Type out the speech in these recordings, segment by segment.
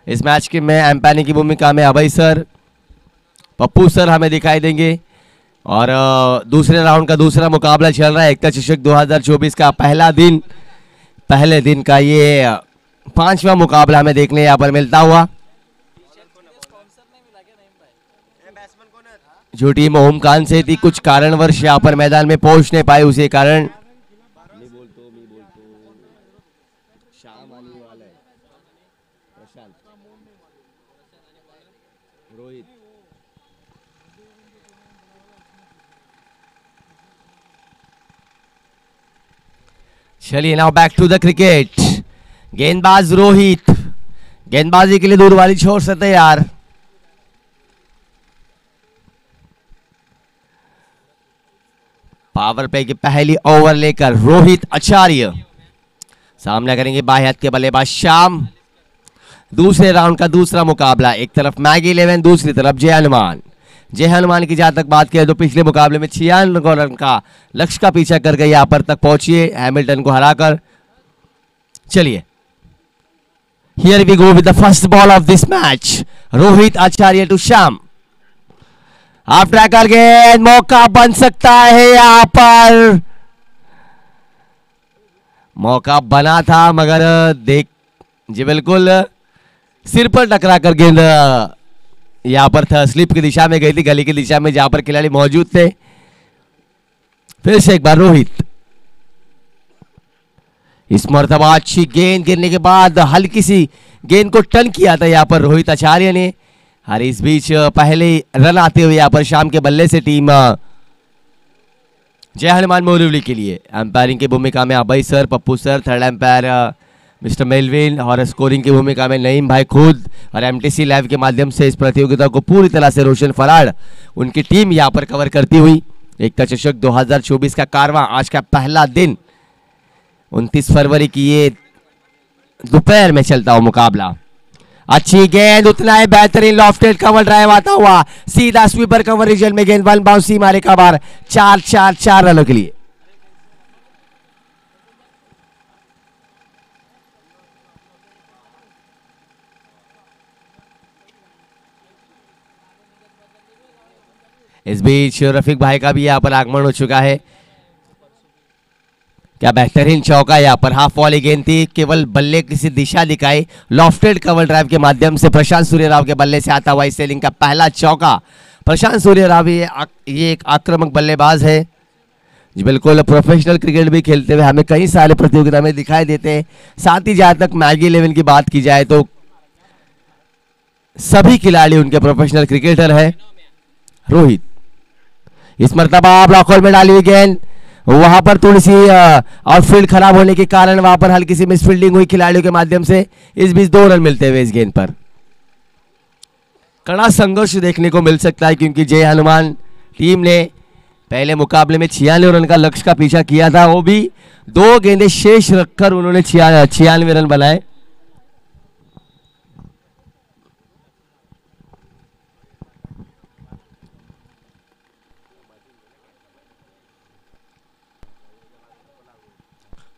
इस मैच के में एम्पायरिंग की भूमिका में अभय सर, पप्पू सर हमें दिखाई देंगे। और दूसरे राउंड का दूसरा मुकाबला चल रहा है एकता चषक 2024 का पहले दिन का ये 5वां मुकाबला हमें देखने यहाँ पर मिलता हुआ। जो टीम ओमकान से थी कुछ कारणवश यहाँ पर मैदान में पहुंच नहीं पाई, उसी कारण चलिए now back to the cricket. गेंदबाज रोहित गेंदबाजी के लिए दूर वाली छोर से तैयार। पावर प्ले की पहली ओवर लेकर रोहित आचार्य सामना करेंगे बाएं हाथ के बल्लेबाज श्याम। दूसरे राउंड का दूसरा मुकाबला, एक तरफ मैगी 11, दूसरी तरफ जय हनुमान। जय हनुमान की जहां तक बात करें तो पिछले मुकाबले में 96 रन का लक्ष्य का पीछा करके यहां पर तक पहुंचिए हैमिल्टन को हराकर। चलिए here we go with the first ball of this match. Rohit Acharya to Shyam. Half tracker गेंद, मौका बन सकता है यहां पर। मौका बना था मगर देख जी बिल्कुल सिर पर टकरा कर गेंद यहां पर था, स्लिप की दिशा में गई थी, गली की दिशा में जहां पर खिलाड़ी मौजूद थे। फिर से एक बार रोहित। इस मर्तबा अच्छी गेंद गिरने के बाद हल्की सी गेंद को टर्न किया था यहां पर रोहित आचार्य ने। और इस बीच पहले रन आते हुए यहां पर शाम के बल्ले से टीम जय हनुमान मोरिवली के लिए अंपायरिंग की भूमिका में Abhay sir, Pappu sir, third umpire mister Melvin और स्कोरिंग की भूमिका में नईम भाई खुद और एमटीसी लाइव के माध्यम से इस प्रतियोगिता को पूरी तरह से रोशन फराड़ उनकी टीम यहां पर कवर करती हुई। एकता चषक 2024 का कारवां आज का पहला दिन 29 फरवरी की ये दोपहर में चलता हुआ मुकाबला। अच्छी गेंद, उतना ही बेहतरीन लॉफ्टेड कवर ड्राइव आता हुआ, सीधा स्वीपर कवर रीजन में गेंद 1 बाउंस मारे का बार 4 रनों के लिए। इस बीच रफीक भाई का भी यहां पर आगमन हो चुका है। क्या बेहतरीन चौका यहां पर, हाफ वाली गेंद थी, केवल बल्ले किसी दिशा दिखाई, लॉफ्टेड कवर ड्राइव के माध्यम से प्रशांत सूर्यराव के बल्ले से आता हुआ इस इनिंग का पहला चौका। प्रशांत सूर्यराव ये एक आक्रामक बल्लेबाज है जो बिल्कुल प्रोफेशनल क्रिकेट भी खेलते हुए हमें कई सारे प्रतियोगिता में दिखाई देते हैं। साथ ही जहां तक मैगी 11 की बात की जाए तो सभी खिलाड़ी उनके प्रोफेशनल क्रिकेटर है। रोहित इस मर्तबा ब्लॉक होल में डाली हुई गेंद, वहां पर थोड़ी सी आउटफील्ड खराब होने के कारण वहां पर हल्की सी मिसफील्डिंग हुई खिलाड़ियों के माध्यम से। इस बीच 2 रन मिलते हुए इस गेंद पर कड़ा संघर्ष देखने को मिल सकता है क्योंकि जय हनुमान टीम ने पहले मुकाबले में 96 रन का लक्ष्य का पीछा किया था, वो भी 2 गेंदें शेष रखकर उन्होंने 96 रन बनाए।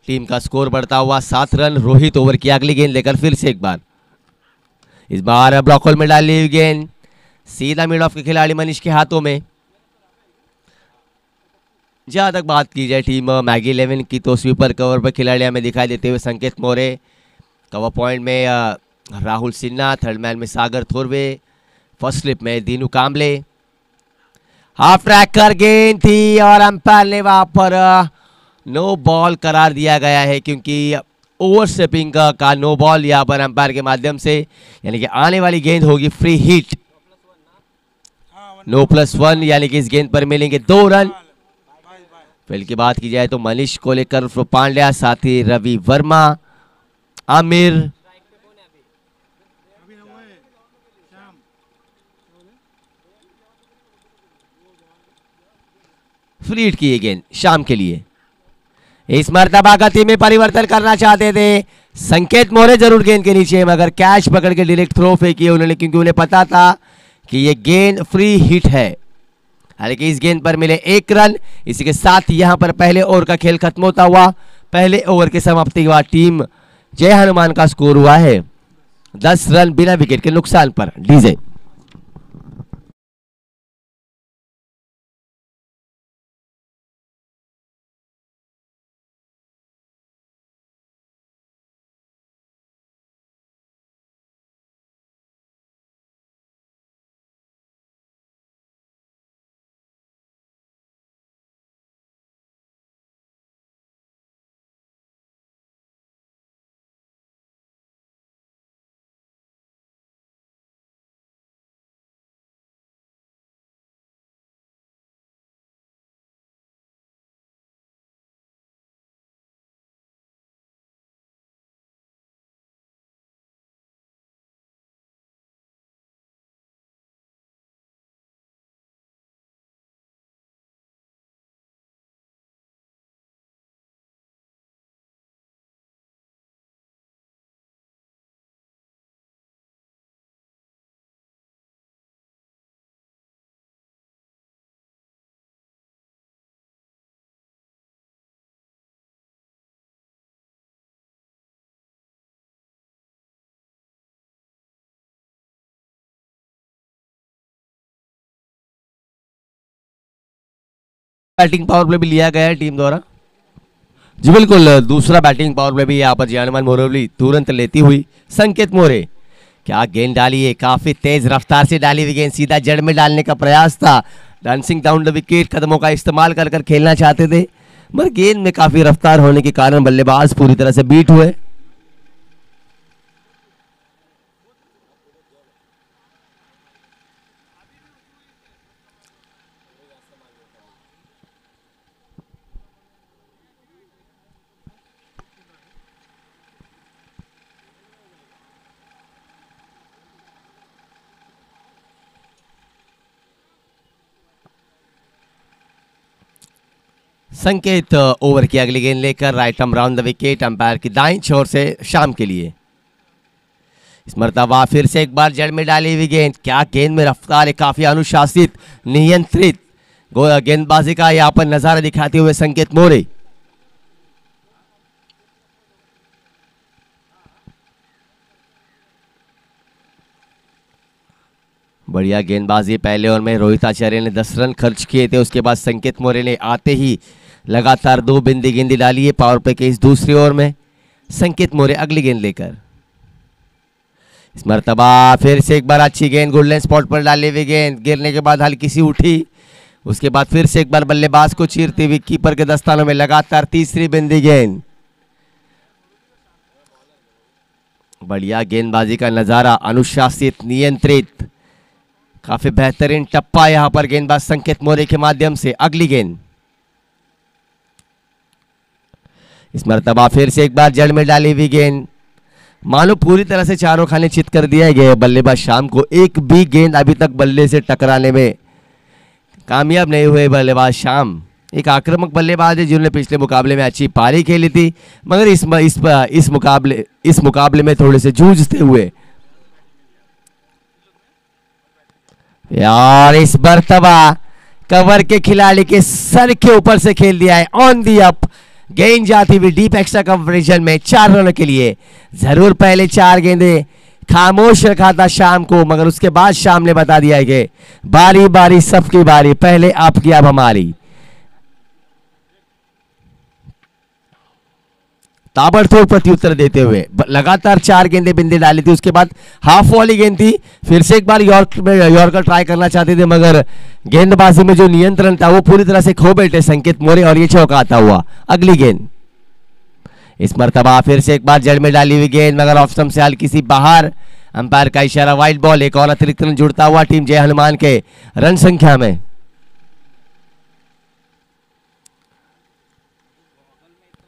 टीम का स्कोर बढ़ता हुआ 7 रन। रोहित ओवर की अगली गेंद लेकर फिर से एक बार, इस बार ब्लॉक होल में डाली हुई गेंद सीधा मिड ऑफ के खिलाड़ी मनीष के हाथों में। जहां तक बात की जाए टीम मैगी 11 की तो स्वीपर कवर पर खिलाड़ी हमें दिखाई देते हुए संकेत मोरे, कवर पॉइंट में राहुल सिन्हा, थर्ड मैन में सागर थोरवे, फर्स्ट स्लिप में दीनू कांबले। हाफ ट्रैकर गेंद थी और अंपायर ने वहां पर नो बॉल करार दिया गया है क्योंकि ओवर स्टेपिंग का नो बॉल यहां पर अंपायर के माध्यम से, यानी कि आने वाली गेंद होगी फ्री हिट। नो +1 यानी कि इस गेंद पर मिलेंगे 2 रन। फील्ड की बात की जाए तो मनीष को लेकर पांड्या, साथ ही रवि वर्मा, आमिर, फ्री हिट की ये गेंद शाम के लिए। इस मर्तबा गति में परिवर्तन करना चाहते थे संकेत मोरे जरूर गेंद के नीचे, मगर कैच पकड़ के डायरेक्ट थ्रो फेंकी उन्होंने क्योंकि उन्हें पता था कि ये गेंद फ्री हिट है। हालांकि इस गेंद पर मिले 1 रन। इसी के साथ यहां पर पहले ओवर का खेल खत्म होता हुआ। पहले ओवर के समाप्ति के बाद टीम जय हनुमान का स्कोर हुआ है 10 रन बिना विकेट के नुकसान पर। डीजे बैटिंग पावर प्ले भी लिया गया है टीम द्वारा। जी बिल्कुल, दूसरा बैटिंग पावर प्ले भी यहाँ पर जयनुमान मोरवली तुरंत लेती हुई। संकेत मोरे क्या गेंद डाली है, काफी तेज रफ्तार से डाली हुई गेंद, सीधा जड़ में डालने का प्रयास था। डांसिंग डाउन द विकेट कदमों का इस्तेमाल कर कर खेलना चाहते थे, मगर गेंद में काफी रफ्तार होने के कारण बल्लेबाज पूरी तरह से बीट हुए। संकेत ओवर की अगली गेंद लेकर right arm round the wicket, umpire की दाईं छोर से शाम के लिए। इस मर्तबा फिर से एक बार जड़ में डाली हुई गेंद, क्या गेंद में रफ्तार है, काफी अनुशासित नियंत्रित गेंदबाजी का यहाँ पर नजारा दिखाते हुए संकेत मोरे। बढ़िया गेंदबाजी पहले ओवर में रोहित आचार्य ने 10 रन खर्च किए थे, उसके बाद संकेत मोरे ने आते ही लगातार 2 बिंदी गेंदी डाली है पावर प्ले के इस दूसरी ओवर में। संकेत मोरे अगली गेंद लेकर, इस मर्तबा फिर से एक बार अच्छी गेंद गोल्डन स्पॉट पर डाली हुई गेंद, गिरने के बाद हल्की सी उठी, उसके बाद फिर से एक बार बल्लेबाज को चीरती हुई कीपर के दस्तानों में लगातार तीसरी बिंदी गेंद। बढ़िया गेंदबाजी का नजारा, अनुशासित नियंत्रित, काफी बेहतरीन टप्पा यहां पर गेंदबाज संकेत मोरे के माध्यम से। अगली गेंद, इस मर्तबा फिर से एक बार जड़ में डाली हुई गेंद, मानो पूरी तरह से चारों खाने चित कर दिया गया बल्लेबाज शाम को। एक भी गेंद अभी तक बल्ले से टकराने में कामयाब नहीं हुए बल्लेबाज शाम। एक आक्रामक बल्लेबाज है जिन्होंने पिछले मुकाबले में अच्छी पारी खेली थी, मगर इस मुकाबले में थोड़े से जूझते हुए। यार इस मर्तबा कवर के खिलाड़ी के सर के ऊपर से खेल दिया है, ऑन दी अप, गेंद जाती हुई डीप एक्स्ट्रा कवरेजन में 4 रनों के लिए। जरूर पहले 4 गेंदें खामोश रखा था शाम को, मगर उसके बाद शाम ने बता दिया कि बारी बारी सबकी बारी, पहले आपकी अब हमारी। ताबड़तोड़ प्रत्युत्तर देते हुए लगातार 4 गेंदें बिंदी डाली थी, उसके बाद हाफ वाली गेंद थी, फिर से एक बार यॉर्कर ट्राई करना चाहते थे, मगर गेंदबाजी में जो नियंत्रण था वो पूरी तरह से खो बैठे संकेत मोरे, और ये चौका आता हुआ। अगली गेंद, इस मर्तबा फिर से एक बार जड़ में डाली हुई गेंद, मगर ऑफ स्टंप से हल्की सी बाहर, अंपायर का इशारा वाइड बॉल। एक और अतिरिक्त रन जुड़ता हुआ टीम जय हनुमान के रन संख्या में।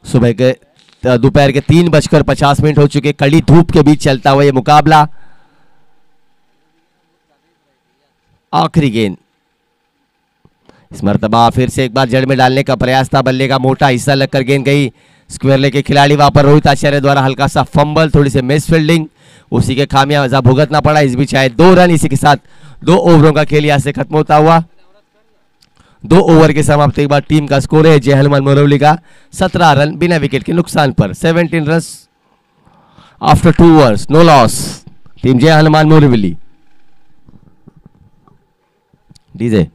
सुबह के दोपहर के 3:50 हो चुके, कड़ी धूप के बीच चलता हुआ ये मुकाबला। आखिरी गेंद, इस मर्तबा फिर से एक बार जड़ में डालने का प्रयास था, बल्ले का मोटा हिस्सा लगकर गेंद गई स्क्वायर लेग के खिलाड़ी वहां पर रोहित आचार्य द्वारा हल्का सा फंबल, थोड़ी सी मिस फील्डिंग, उसी के खामियाजा भुगतना पड़ा। इस बीच आए 2 रन, इसी के साथ 2 ओवरों का खेल यहां से खत्म होता हुआ। 2 ओवर के समाप्ति के बाद टीम का स्कोर है जय हनुमान मोरवली का 17 रन बिना विकेट के नुकसान पर। 17 run after 2 overs, no loss. Team Jai Hanuman Morbili. DJ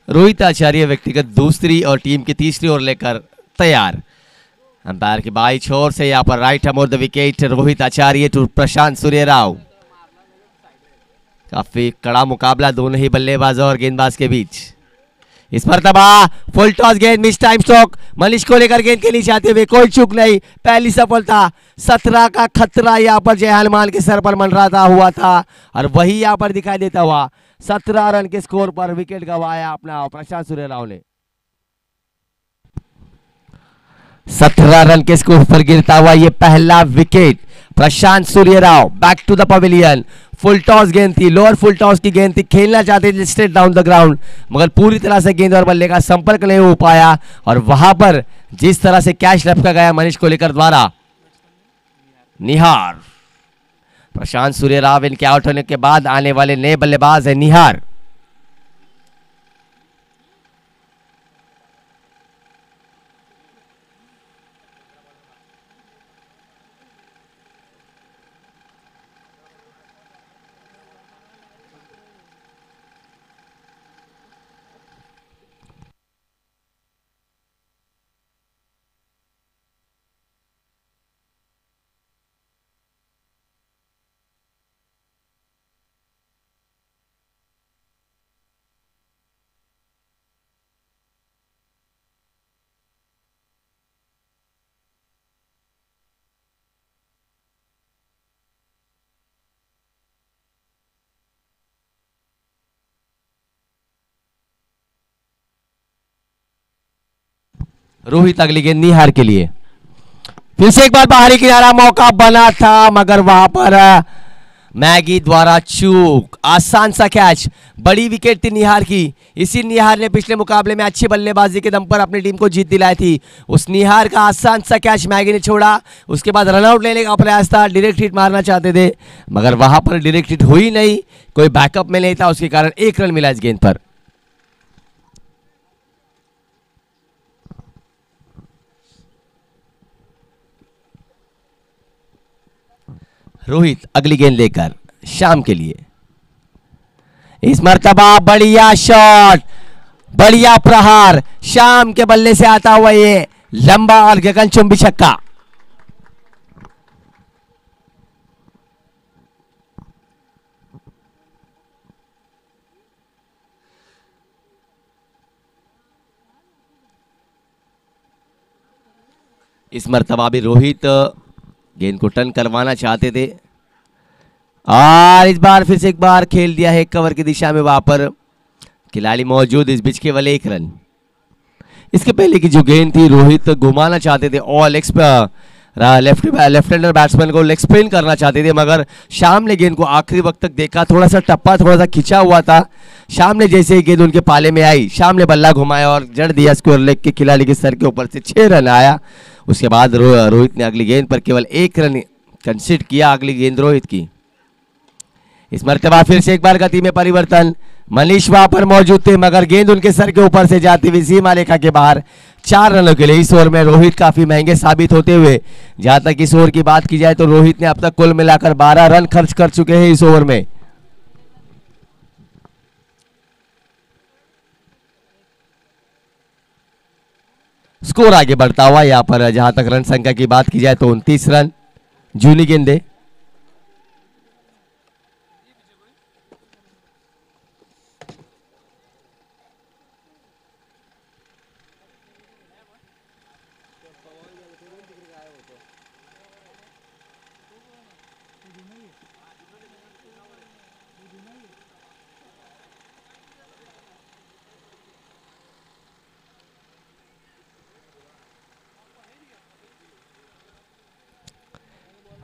Rohit Acharya व्यक्तिगत दूसरी और टीम की तीसरी ओर लेकर तैयार। अंपायर के बाई छोर से यहाँ पर right arm over the wicket Rohit Acharya to Prashant Surya Rao. काफी कड़ा मुकाबला दोनों ही बल्लेबाज और गेंदबाज के बीच। इस मरतबा फुल टॉस गेंद, मिस टाइम स्ट्रोक, मनीष को लेकर गेंद के नीचे आते हुए कोई चूक नहीं, पहली सफलता। 17 का खतरा यहाँ पर जय हनुमान के सर पर मंडराता हुआ था और वही यहाँ पर दिखाई देता हुआ 17 रन के स्कोर पर विकेट गंवाया अपना प्रशांत सूर्य राव ने। 17 रन के स्कोर पर गिरता हुआ ये पहला wicket Prashant Surya Rao. Back to the pavilion. Full toss गेंद थी, लोअर फुल टॉस की गेंद थी, खेलना चाहते थे स्ट्रेट डाउन द ग्राउंड, मगर पूरी तरह से गेंद और बल्ले का संपर्क नहीं हो पाया और वहां पर जिस तरह से कैच रखा गया मनीष को लेकर द्वारा, निहार। प्रशांत सूर्य राव इनके आउट होने के बाद आने वाले नए बल्लेबाज है निहार। रोहित अगली गेंद निहार के लिए। फिर से एक बार बाहरी किनारा मौका बना था मगर वहां पर मैगी द्वारा चूक। आसान सा कैच, बड़ी विकेट थी निहार की। इसी निहार ने पिछले मुकाबले में अच्छी बल्लेबाजी के दम पर अपनी टीम को जीत दिलाई थी। उस निहार का आसान सा कैच मैगी ने छोड़ा, उसके बाद रनआउट लेने का प्रयास था, डायरेक्ट हिट मारना चाहते थे मगर वहां पर डायरेक्ट हिट हुई नहीं, कोई बैकअप में नहीं था, उसके कारण 1 रन मिला इस गेंद पर। रोहित अगली गेंद लेकर शाम के लिए। इस मर्तबा बढ़िया शॉट, बढ़िया प्रहार, शाम के बल्ले से आता हुआ ये लंबा और गगनचुंबी छक्का। इस मर्तबा भी रोहित गेंद को टर्न करवाना चाहते थे और इस बार फिर से एक बार खेल दिया है कवर की दिशा में, वहां पर खिलाड़ी मौजूद, इस बीच केवल 1 रन। इसके पहले की जो गेंद थी रोहित घुमाना चाहते थे और लेफ्ट हैंडर बैट्समैन को लेग स्पिन करना चाहते थे मगर शाम ने गेंद को आखिरी वक्त तक देखा, थोड़ा सा टप्पा, थोड़ा सा खिंचा हुआ था। शाम ने जैसे ही गेंद उनके पाले में आई, शाम ने बल्ला घुमाया और जड़ दिया स्क्वायर लेग के खिलाड़ी के सर के ऊपर से 6 रन आया। उसके बाद रोहित ने अगली गेंद पर केवल 1 रन कंसीड किया, अगली गेंद रोहित की। इस मर्तबा फिर से एक बार गति में परिवर्तन, मनीष वहां पर मौजूद थे मगर गेंद उनके सर के ऊपर से जाती हुई सीमा रेखा के बाहर। 4 रनों के लिए इस ओवर में रोहित काफी महंगे साबित होते हुए, जहां तक इस ओवर की बात की जाए तो रोहित ने अब तक कुल मिलाकर 12 रन खर्च कर चुके हैं इस ओवर में। स्कोर आगे बढ़ता हुआ यहां पर जहां तक रन संख्या की बात की जाए तो 29 रन। जूनी गेंदे,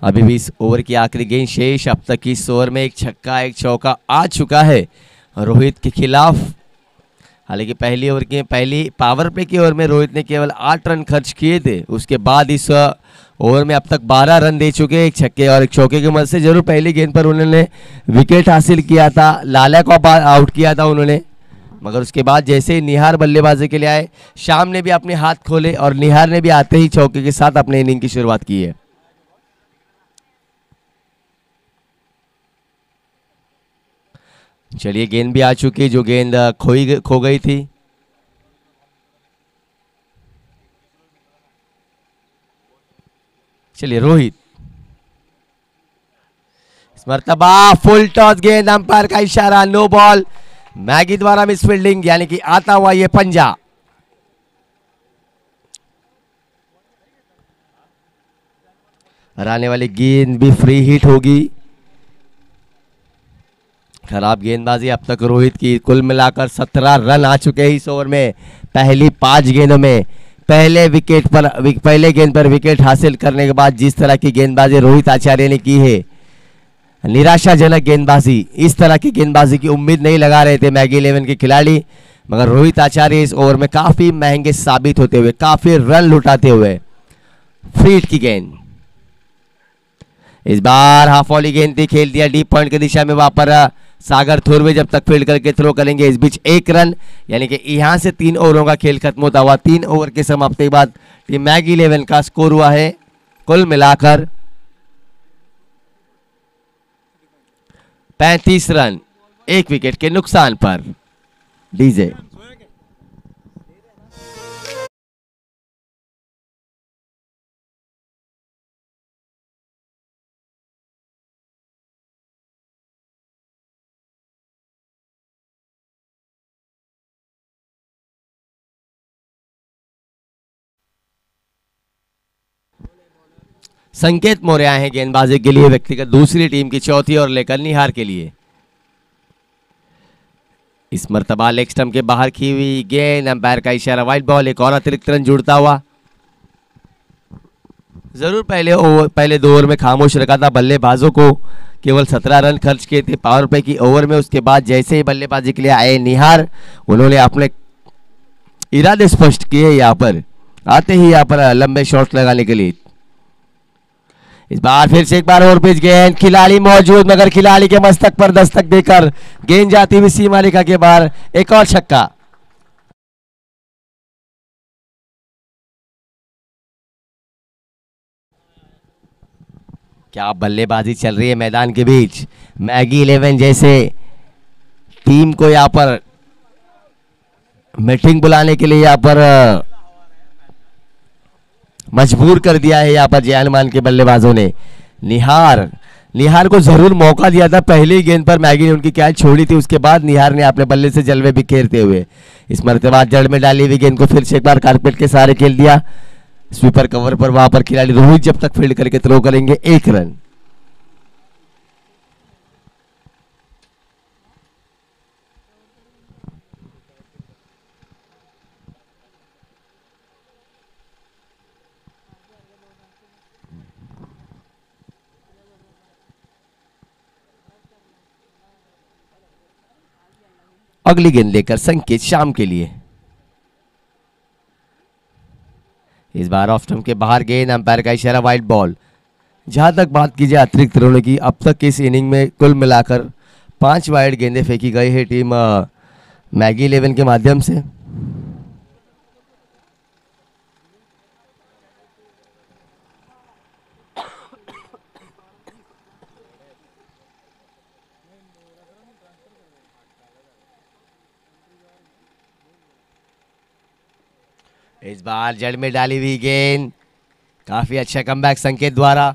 अभी भी इस ओवर की आखिरी गेंद शेष। अब तक इस ओवर में एक छक्का एक चौका आ चुका है रोहित के खिलाफ। हालांकि पहली पावर प्ले की ओवर में रोहित ने केवल 8 रन खर्च किए थे। उसके बाद इस ओवर में अब तक 12 रन दे चुके हैं, एक छक्के और एक चौके की मदद से। जरूर पहली गेंद पर उन्होंने विकेट हासिल किया था, लाला को आउट किया था उन्होंने, मगर उसके बाद जैसे ही निहार बल्लेबाजी के लिए आए, शाम ने भी अपने हाथ खोले और निहार ने भी आते ही चौके के साथ अपने इनिंग की शुरुआत की है। चलिए गेंद भी आ चुकी, जो गेंद खो गई थी। चलिए रोहित, इस मर्तबा फुल टॉस गेंद, अंपायर का इशारा, नो बॉल। मैगी द्वारा मिस फील्डिंग, यानी कि आता हुआ ये पंजा। हराने वाली गेंद भी फ्री हिट होगी। खराब गेंदबाजी। अब तक रोहित की कुल मिलाकर 17 रन आ चुके हैं इस ओवर में। पहली 5 गेंदों में पहले गेंद पर विकेट हासिल करने के बाद जिस तरह की गेंदबाजी रोहित आचार्य ने की है, निराशाजनक गेंदबाजी। इस तरह की गेंदबाजी की उम्मीद नहीं लगा रहे थे मैगी 11 के खिलाड़ी, मगर रोहित आचार्य इस ओवर में काफी महंगे साबित होते हुए, काफी रन लुटाते हुए। फ्री हिट की गेंद, इस बार हाफ वॉली गेंद थी, खेल दिया डीप पॉइंट की दिशा में। वहां पर सागर थोरवे जब तक फील्ड करके थ्रो करेंगे, इस बीच 1 रन, यानी कि यहां से 3 ओवरों का खेल खत्म होता हुआ। 3 ओवर के समाप्ति के बाद टीम मैगी 11 का स्कोर हुआ है कुल मिलाकर 35 रन, 1 विकेट के नुकसान पर। डीजे संकेत मौर्य आए हैं गेंदबाजी के लिए, व्यक्तिगत दूसरी टीम की चौथी और लेकर निहार के लिए। इस मर्तबा लेग स्टंप के बाहर की हुई गेंद, अंपायर का इशारा, वाइड बॉल। एक और अतिरिक्त रन जुड़ता हुआ। जरूर पहले 2 ओवर में खामोश रखा था बल्लेबाजों को, केवल 17 रन खर्च किए थे पावर प्ले की ओवर में। उसके बाद जैसे ही बल्लेबाजी के लिए आए निहार, उन्होंने अपने इरादे स्पष्ट किए। यहाँ पर आते ही यहाँ पर लंबे शॉट्स लगाने के लिए। इस बार फिर से एक बार और पिच गेंद, खिलाड़ी मौजूद, मगर खिलाड़ी के मस्तक पर दस्तक देकर गेंद जाती हुई सीमा रेखा के बाहर। एक और छक्का। क्या बल्लेबाजी चल रही है मैदान के बीच। मैगी 11 जैसे टीम को यहां पर मीटिंग बुलाने के लिए यहां पर मजबूर कर दिया है यहाँ पर जयानुमान के बल्लेबाजों ने। निहार को जरूर मौका दिया था, पहली गेंद पर मैगी ने उनकी कैच छोड़ी थी, उसके बाद निहार ने अपने बल्ले से जलवे बिखेरते हुए इस मर्तबा जड़ में डाली हुई गेंद को फिर से एक बार कारपेट के सहारे खेल दिया। स्वीपर कवर पर वहां पर खिलाड़ी रोहित जब तक फील्ड करके थ्रो करेंगे, 1 रन। अगली गेंद लेकर संकेत शाम के लिए। इस बार ऑफ स्टंप के बाहर गेंद, अंपायर का इशारा, वाइड बॉल। जहां तक बात की जाए अतिरिक्त रनों की, अब तक इस इनिंग में कुल मिलाकर 5 वाइड गेंदें फेंकी गई है टीम मैगी 11 के माध्यम से। इस बार जड़ में डाली हुई गेंद, काफी अच्छा कमबैक संकेत द्वारा।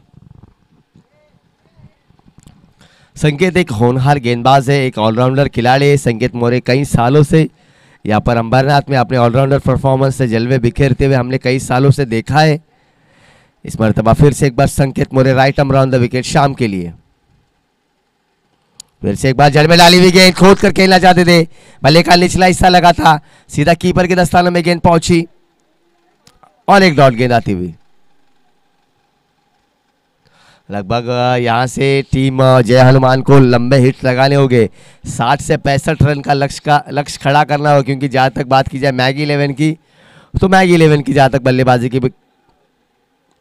संकेत एक होनहार गेंदबाज है, एक ऑलराउंडर खिलाड़ी है। संकेत मौर्य कई सालों से यहाँ पर अंबरनाथ में अपने ऑलराउंडर परफॉर्मेंस से जलवे बिखेरते हुए हमने कई सालों से देखा है। इस मर्तबा फिर से एक बार संकेत Maurya right arm round the wicket शाम के लिए। फिर से एक बार जड़ में डाली हुई गेंद, खोद कर खेलना चाहते थे, बल्ले का निचला हिस्सा लगा था, सीधा कीपर के दस्ताने में गेंद पहुंची और एक डॉट गेंद आती हुई। लगभग यहाँ से टीम जय हनुमान को लंबे हिट लगाने होंगे। 60 से 65 रन का लक्ष्य खड़ा करना होगा, क्योंकि जहाँ तक बात की जाए मैगी 11 की, तो मैगी 11 की जहाँ तक बल्लेबाजी की,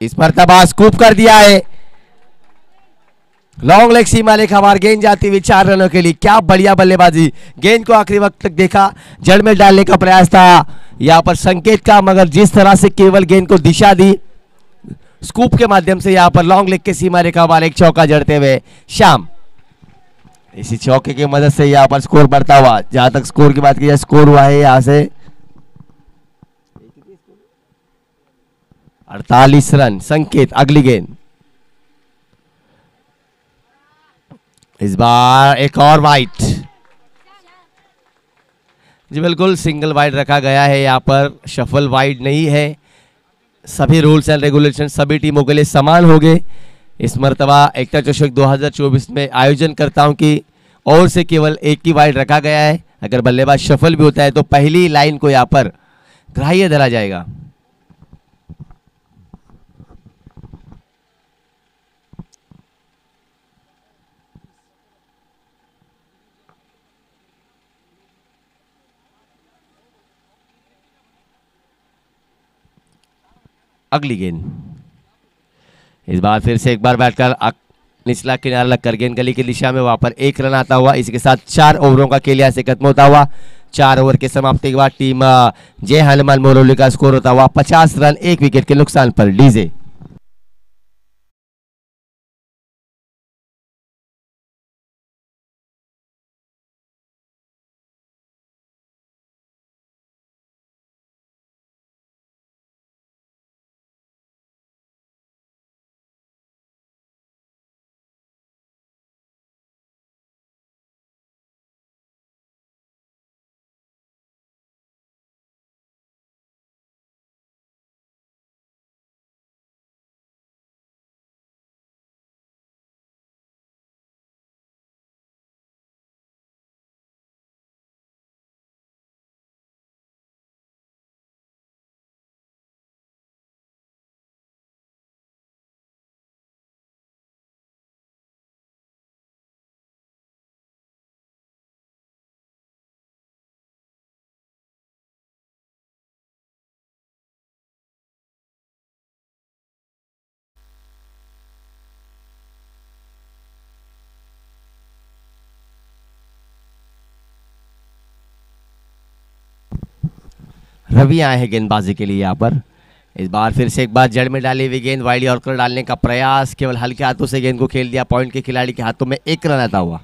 इस मर्तबा स्कूप कर दिया है। लॉन्ग लेग सीमा रेखा बार गेंद जाती हुई 4 रनों के लिए। क्या बढ़िया बल्लेबाजी, गेंद को आखिरी वक्त तक देखा, जड़ में डालने का प्रयास था यहाँ पर संकेत का, मगर जिस तरह से केवल गेंद को दिशा दी स्कूप के माध्यम से, यहाँ पर लॉन्ग लेग के सीमा रेखा बार एक चौका जड़ते हुए श्याम, इसी चौके की मदद से यहाँ पर स्कोर बढ़ता हुआ। जहां तक स्कोर की बात की जाए, स्कोर हुआ है यहाँ से 48 रन। संकेत अगली गेंद, इस बार एक और वाइट। जी बिल्कुल, सिंगल वाइड रखा गया है यहाँ पर, शफल वाइड नहीं है। सभी रूल्स एंड रेगुलेशन सभी टीमों के लिए समान हो गए। इस मर्तबा एकता चषक 2024 में आयोजन करताओं की ओर से केवल एक ही वाइड रखा गया है। अगर बल्लेबाज शफल भी होता है तो पहली लाइन को यहाँ पर ग्राह्य धरा जाएगा। अगली गेंद, इस बार फिर से एक बार बैठकर निचला किनारा लगकर गेंद गली की दिशा में, वहां पर 1 रन आता हुआ। इसके साथ 4 ओवरों का खेल यहाँ से खत्म होता हुआ। 4 ओवर के समाप्ति के बाद टीम जय हनुमान मोरौली का स्कोर होता हुआ 50 रन 1 विकेट के नुकसान पर। डीजे रवि आए हैं गेंदबाजी के लिए यहाँ पर। इस बार फिर से एक बार जड़ में डाली हुई गेंद, वाइड यॉर्कर डालने का प्रयास, केवल हल्के हाथों से गेंद को खेल दिया। पॉइंट के खिलाड़ी के हाथों में 1 रन आता हुआ।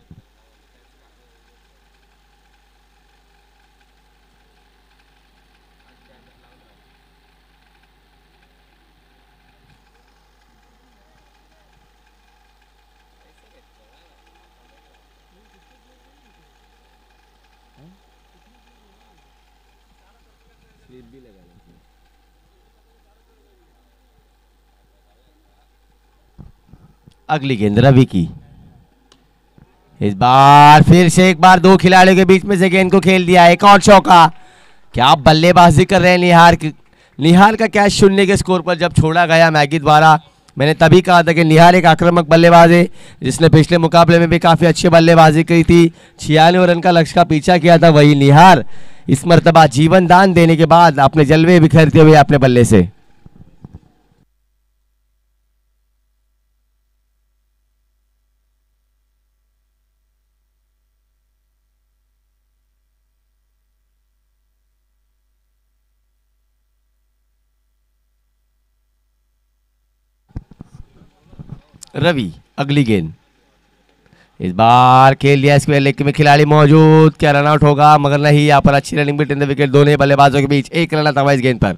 अगली गेंद रवि की, इस बार फिर से एक बार 2 खिलाड़ियों के बीच में से गेंद को खेल दिया। एक और चौका। क्या बल्लेबाजी कर रहे हैं निहार का कैच शून्य के स्कोर पर जब छोड़ा गया मैगी द्वारा। मैंने तभी कहा था कि निहार एक आक्रामक बल्लेबाज है, जिसने पिछले मुकाबले में भी काफी अच्छी बल्लेबाजी की थी। 96 रन का लक्ष्य का पीछा किया था। वही निहार इस मर्तबा जीवन दान देने के बाद अपने जलवे बिखेरते हुए अपने बल्ले से। रवि अगली गेंद, इस बार खेल दिया स्क्वायर लेग में खिलाड़ी मौजूद। क्या रन आउट होगा? मगर नहीं, यहाँ पर अच्छी रनिंग बिटवीन द विकेट दोनों बल्लेबाजों के बीच। 1 रन आता हुआ इस गेंद पर।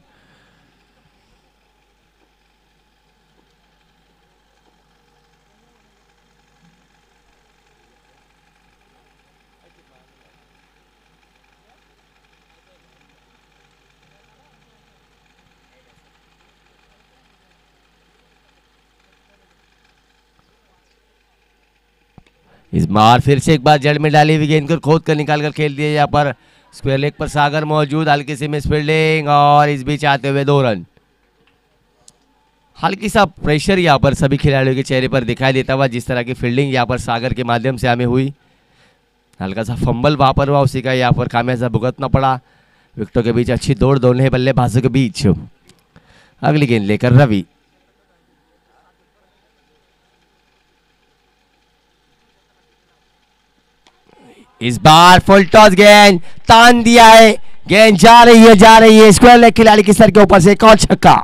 इस बार फिर से एक बार जड़ में डाली हुई गेंद को खोद कर निकाल कर खेल दिया। यहाँ पर स्क्वायर लेग पर सागर मौजूद, हल्की सी मिस फील्डिंग और इस बीच आते हुए 2 रन। हल्की सा प्रेशर यहाँ पर सभी खिलाड़ियों के चेहरे पर दिखाई देता हुआ, जिस तरह की फील्डिंग यहाँ पर सागर के माध्यम से हमें हुई। हल्का सा फंबल वहां पर हुआ, उसी का यहाँ पर खामियाजा भुगतना पड़ा। विकेटों के बीच अच्छी दौड़ दोनों बल्लेबाजों के बीच। अगली गेंद लेकर रवि। इस बार फुल टॉस गेंद तान दिया है, गेंद जा रही है स्क्वायर लेग खिलाड़ी के सर के ऊपर से एक और छक्का।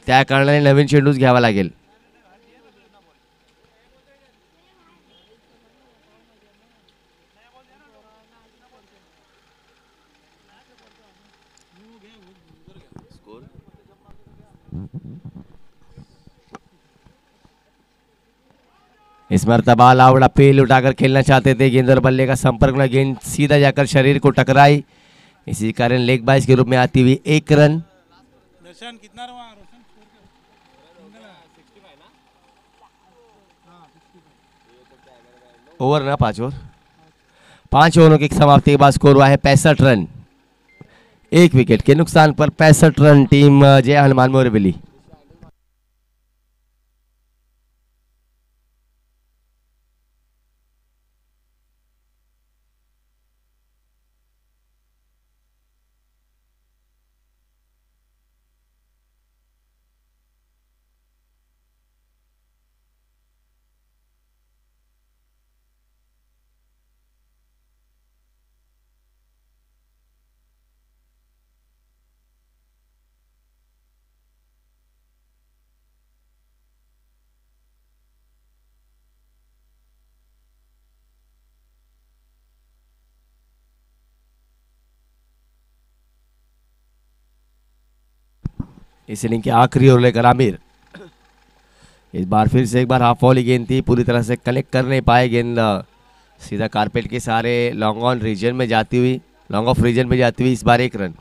त्या कारणाने नवीन चेंडूच घ्यावा लागेल। इस मरतबा लावड़ा पेल उठाकर खेलना चाहते थे, गेंद और बल्ले का संपर्क में गेंद सीधा जाकर शरीर को टकराई, इसी कारण लेग बाइस के रूप में आती हुई 1 रन। ओवर ना 5 ओवरों की समाप्ति के बाद स्कोर हुआ है 65 रन। 1 विकेट के नुकसान पर 65 run team Jai Hanuman morbilli. इस इनिंग के आखिरी ओवर लेकर आमिर। इस बार फिर से एक बार हाफ वॉली गेंद थी, पूरी तरह से कनेक्ट कर नहीं पाए, गेंद सीधा कारपेट के सहारे लॉन्ग ऑन रीजन में जाती हुई, लॉन्ग ऑफ रीजन में जाती हुई इस बार 1 रन।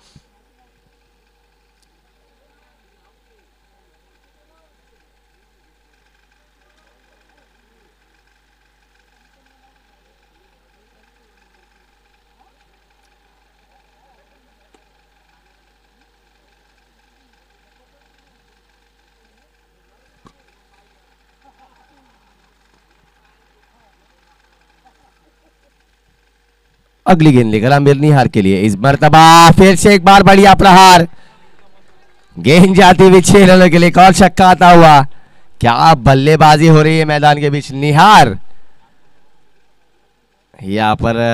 अगली गेंद लेकर आमिर निहार के लिए। इस मरतबा फिर से एक बार बढ़िया प्रहार, गेंद जाती हुई 6 रनों के लिए एक और छक्का आता हुआ। क्या बल्लेबाजी हो रही है मैदान के बीच। निहार यहां पर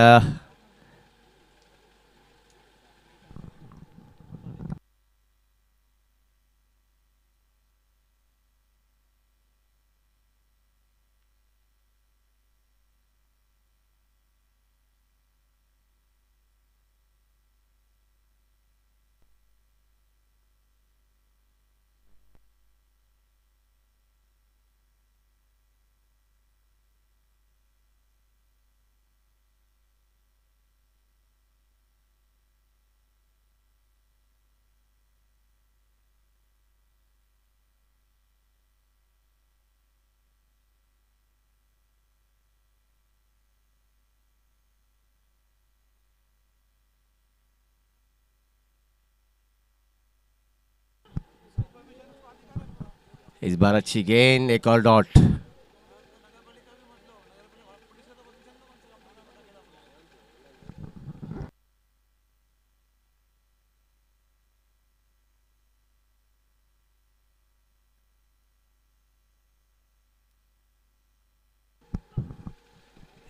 इस बार अच्छी गेंद, एक और डॉट।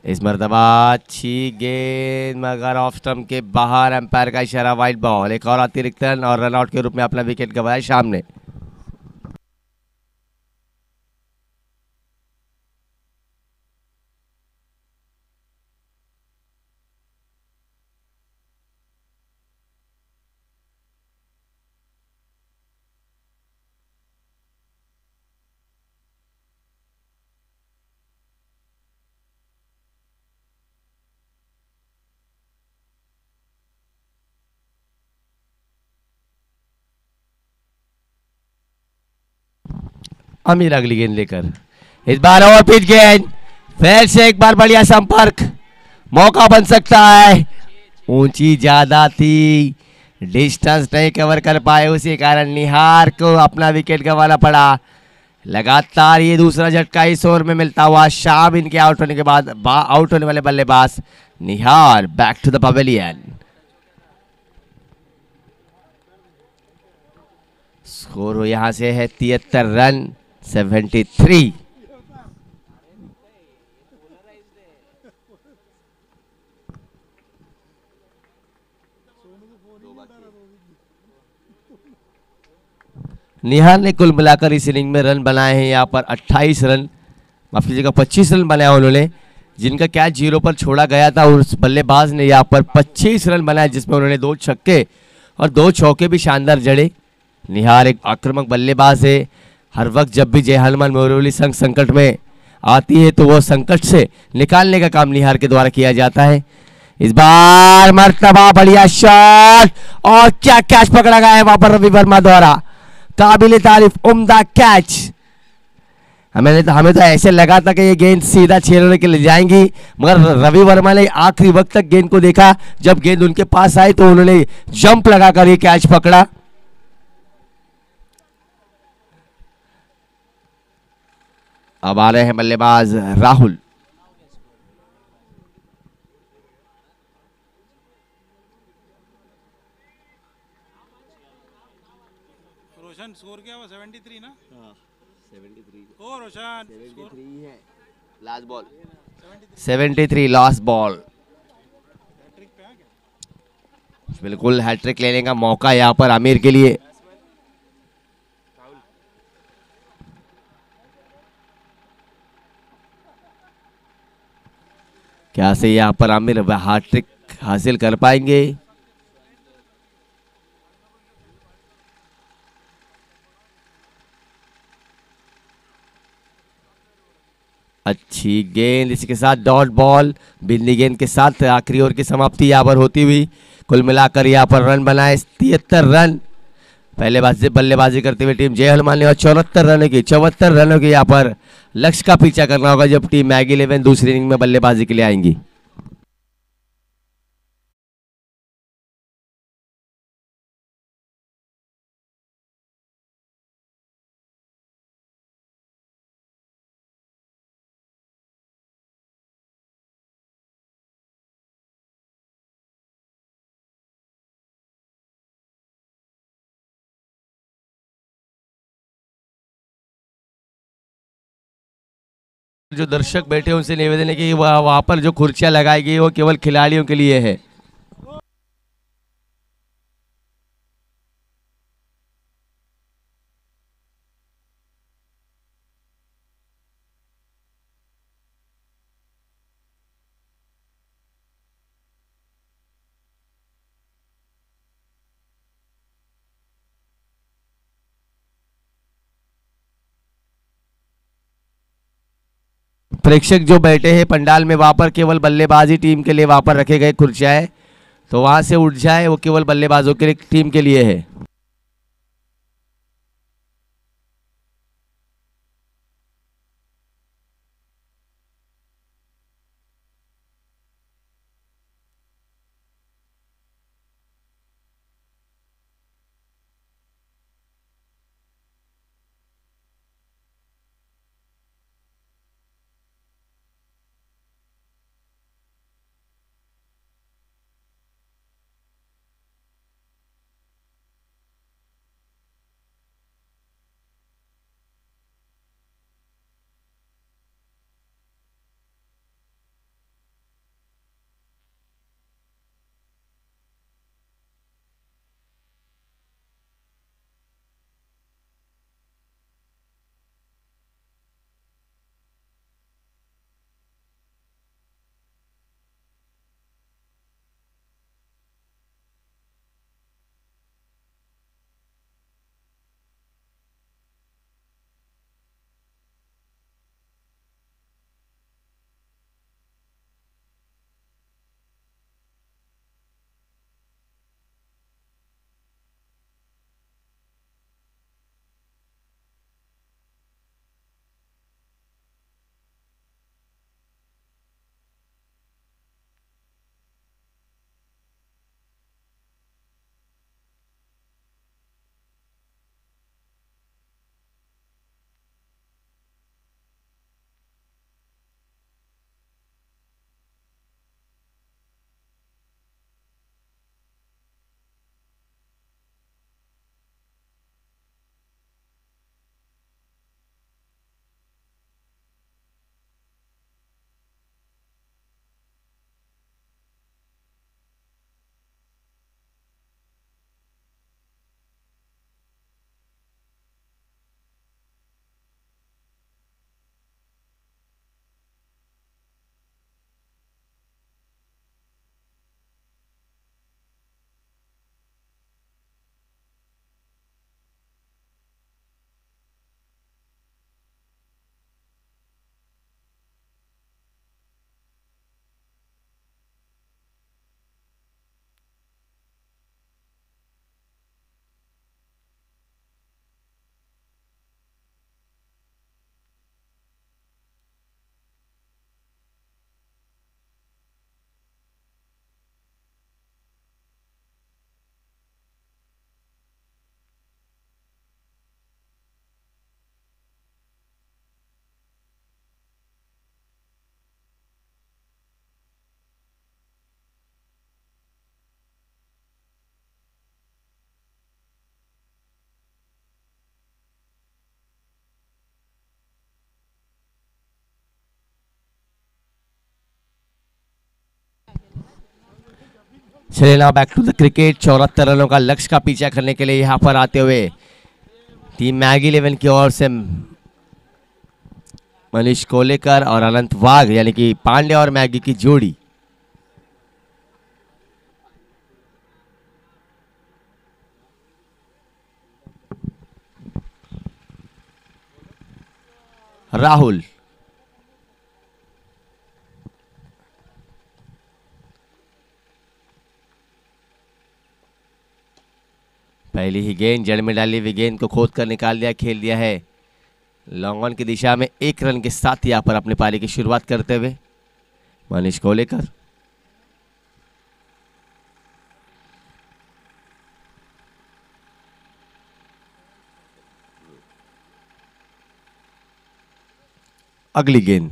इस मरतबा अच्छी गेंद मगर ऑफ स्टंप के बाहर, एम्पायर का इशारा, वाइड बॉल। एक और अतिरिक्त रन और रनआउट के रूप में अपना विकेट गंवाया शाम ने। आमिर अगली गेंद लेकर, इस बार और पिच गेंद, फिर से एक बार बढ़िया संपर्क, मौका बन सकता है। ऊंची ज्यादा थी, डिस्टेंस नहीं कवर कर पाए, उसी कारण निहार को अपना विकेट गंवाना पड़ा। लगातार ये दूसरा झटका इस ओवर में मिलता हुआ। शाम इनके आउट होने के बाद आउट होने वाले बल्लेबाज Nihar back to the pavilion. Score यहां से है 73 रन 73। निहार ने कुल मिलाकर इस इनिंग में रन बनाए हैं यहाँ पर 28 रन, माफ कीजिएगा 25 रन बनाया उन्होंने, जिनका कैच 0 पर छोड़ा गया था। और उस बल्लेबाज ने यहाँ पर 25 रन बनाए, जिसमें उन्होंने 2 छक्के और 2 चौके भी शानदार जड़े। निहार एक आक्रामक बल्लेबाज है। हर वक्त जब भी जय हनुमान मोरवली संघ संकट में आती है तो वो संकट से निकालने का काम निहार के द्वारा किया जाता है। इस बार मर्तबा बढ़िया शॉट, और क्या कैच पकड़ा गया है वहां पर रवि वर्मा द्वारा, काबिल तारीफ उम्दा कैच। हमें तो ऐसे लगा था कि ये गेंद सीधा 6 रन के लिए जाएंगी, मगर रवि वर्मा ने आखिरी वक्त तक गेंद को देखा। जब गेंद उनके पास आई तो उन्होंने जंप लगाकर ये कैच पकड़ा। अब आ रहे हैं बल्लेबाज राहुल। रोशन स्कोर क्या हुआ? 73 ना? हाँ 73। ओ रोशन 73 है लास्ट बॉल, 73 लास्ट बॉल। बिल्कुल हैट्रिक लेने का मौका यहाँ पर आमिर के लिए। क्या से यहाँ पर आमिर हैट्रिक हासिल कर पाएंगे? अच्छी गेंद, इसके साथ डॉट बॉल, बिजली गेंद के साथ आखिरी ओवर की समाप्ति यहाँ पर होती हुई। कुल मिलाकर यहाँ पर रन बनाए 73 रन। पहले बल्लेबाजी करते हुए टीम जय हनुमान ने और 74 रनों की यहाँ पर लक्ष्य का पीछा करना होगा जब टीम मैगी 11 दूसरी इनिंग में बल्लेबाजी के लिए आएंगी। जो दर्शक बैठे हैं उनसे निवेदन है कि वहां पर जो कुर्सियां लगाई गई वो केवल खिलाड़ियों के लिए है। प्रेक्षक जो बैठे हैं पंडाल में वहां पर केवल बल्लेबाजी टीम के लिए वहां पर रखे गए कुर्सियां है, तो वहां से उठ जाए, वो केवल बल्लेबाजों के टीम के लिए है। चलिए ना बैक टू द क्रिकेट। 74 रनों का लक्ष्य का पीछा करने के लिए यहाँ पर आते हुए टीम मैगी 11 की ओर से मनीष कोलेकर और अनंत वाघ यानी कि पांडे और मैगी की जोड़ी। राहुल पहली ही गेंद जड़ में डाली हुई गेंद को खोद कर निकाल दिया, खेल दिया है लॉन्ग ऑन की दिशा में। 1 रन के साथ यहाँ पर अपनी पारी की शुरुआत करते हुए मनीष कोलेकर। अगली गेंद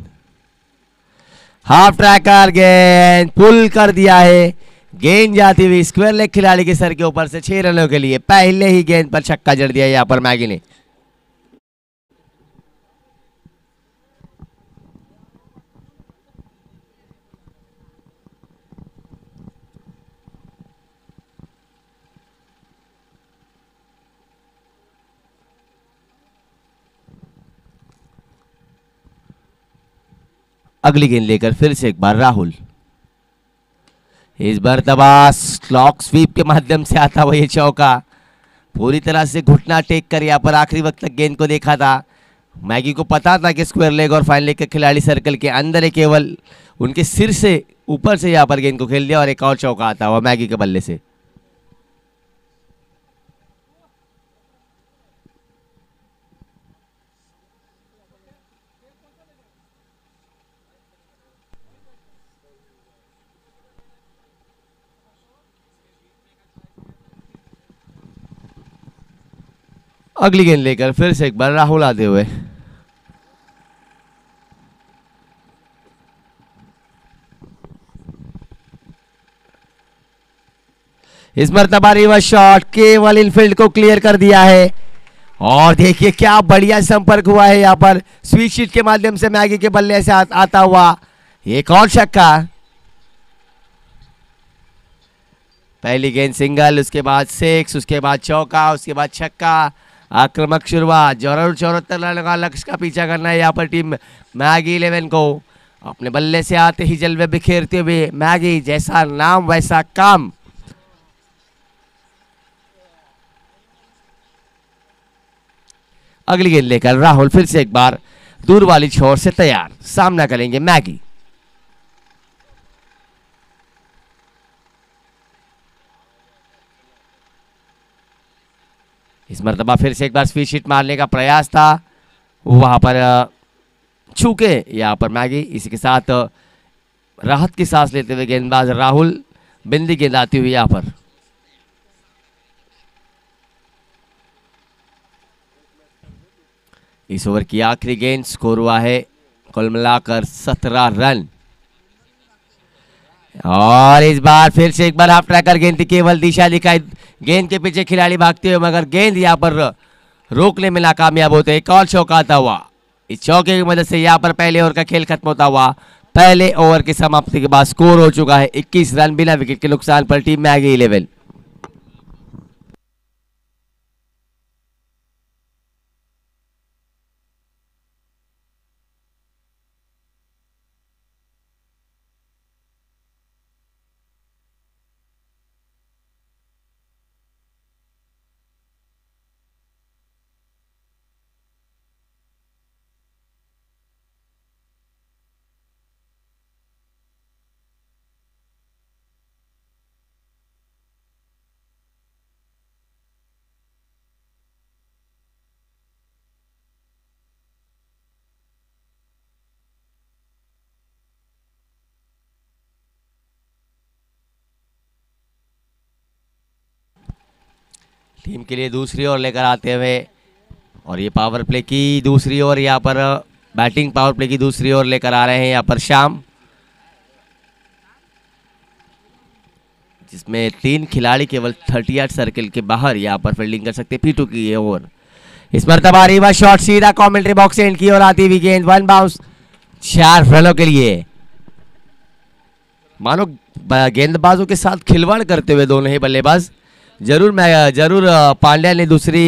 हाफ ट्रैकर, गेंद पुल कर दिया है। गेंद जाती हुई स्क्वायर लेग खिलाड़ी के सर के ऊपर से 6 रनों के लिए पहले ही गेंद पर छक्का जड़ दिया यहां पर मैगी ने। अगली गेंद लेकर फिर से एक बार राहुल। इस बार तबास स्लॉक स्वीप के माध्यम से आता हुआ ये चौका। पूरी तरह से घुटना टेक कर यहाँ पर आखिरी वक्त तक गेंद को देखा था। मैगी को पता था कि स्क्वायर लेग और फाइन लेग के खिलाड़ी सर्कल के अंदर है, केवल उनके सिर से ऊपर से यहाँ पर गेंद को खेल दिया और एक और चौका आता हुआ मैगी के बल्ले से। अगली गेंद लेकर फिर से एक बार राहुल आते हुए। इस मरतबा रिवर्स शॉट केवल इनफील्ड को क्लियर कर दिया है और देखिए क्या बढ़िया संपर्क हुआ है यहाँ पर स्वीट शीट के माध्यम से मैगी के बल्ले से आता हुआ एक और छक्का। पहली गेंद सिंगल, उसके बाद 6, उसके बाद चौका, उसके बाद छक्का। आक्रामक शुरुआत, जरूर 74 रन का लक्ष्य का पीछा करना है यहाँ पर टीम मैगी 11 को। अपने बल्ले से आते ही जलवे बिखेरते हुए मैगी, जैसा नाम वैसा काम। अगली गेंद लेकर राहुल फिर से एक बार दूर वाली छोर से तैयार, सामना करेंगे मैगी। इस मरतबा फिर से एक बार स्वीट शीट मारने का प्रयास था, वहां पर छूके यहाँ पर मैगी। इसी के साथ राहत की सांस लेते हुए गेंदबाज राहुल, बिंदी गेंद आती हुई यहाँ पर। इस ओवर की आखिरी गेंद, स्कोर हुआ है कुल मिलाकर 17 रन। और इस बार फिर से एक बार हाफ ट्रैकर गेंद थी, केवल दिशा दिखाई, गेंद के पीछे खिलाड़ी भागते हुए मगर गेंद यहाँ पर रोकने में नाकामयाब होते। एक और चौका आता हुआ, इस चौके की मदद से यहाँ पर पहले ओवर का खेल खत्म होता हुआ। पहले ओवर की समाप्ति के बाद स्कोर हो चुका है 21 रन बिना विकेट के नुकसान पर टीम मैगी 11। टीम के लिए दूसरी ओवर लेकर आते हुए, और ये पावर प्ले की दूसरी ओवर, यहाँ पर बैटिंग पावर प्ले की दूसरी ओवर लेकर आ रहे हैं यहाँ पर शाम, जिसमें 3 खिलाड़ी केवल 38 सर्किल के बाहर यहाँ पर फील्डिंग कर सकते। P2 की ये ओवर। इस मरतबा रिवर्स शॉट सीधा कमेंट्री बॉक्स एंड की ओर आती हुई गेंद, 1 बाउंस, 4 रनों के लिए। मानो गेंदबाजों के साथ खिलवाड़ करते हुए दोनों ही बल्लेबाज। जरूर पांड्या ने दूसरी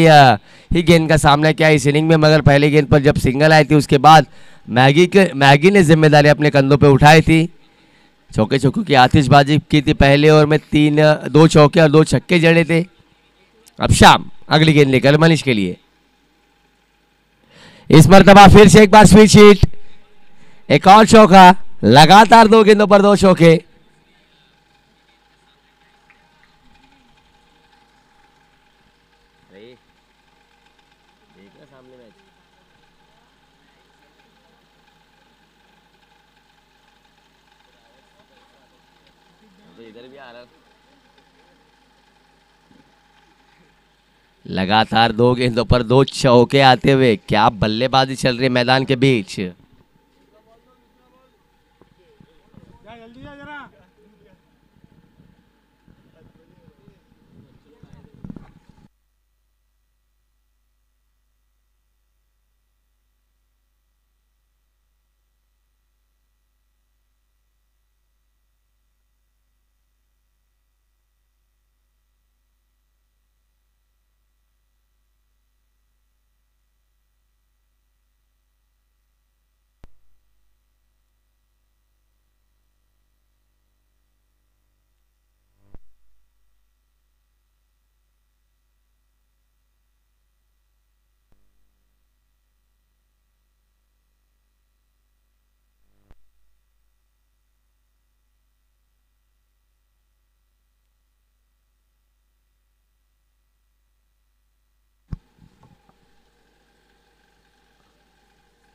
ही गेंद का सामना किया इस इनिंग में, मगर पहली गेंद पर जब सिंगल आई थी उसके बाद मैगी ने जिम्मेदारी अपने कंधों पे उठाई थी। चौके चौकों की आतिशबाजी की थी पहले ओवर में, 2 चौके और 2 छक्के जड़े थे। अब शाम अगली गेंद लेकर मनीष के लिए। इस मरतबा फिर से एक बार स्विच हिट, एक और चौका, लगातार 2 गेंदों पर 2 चौके। लगातार 2 गेंदों पर 2 चौके आते हुए क्या बल्लेबाजी चल रही है मैदान के बीच। क्या जल्दी है जरा।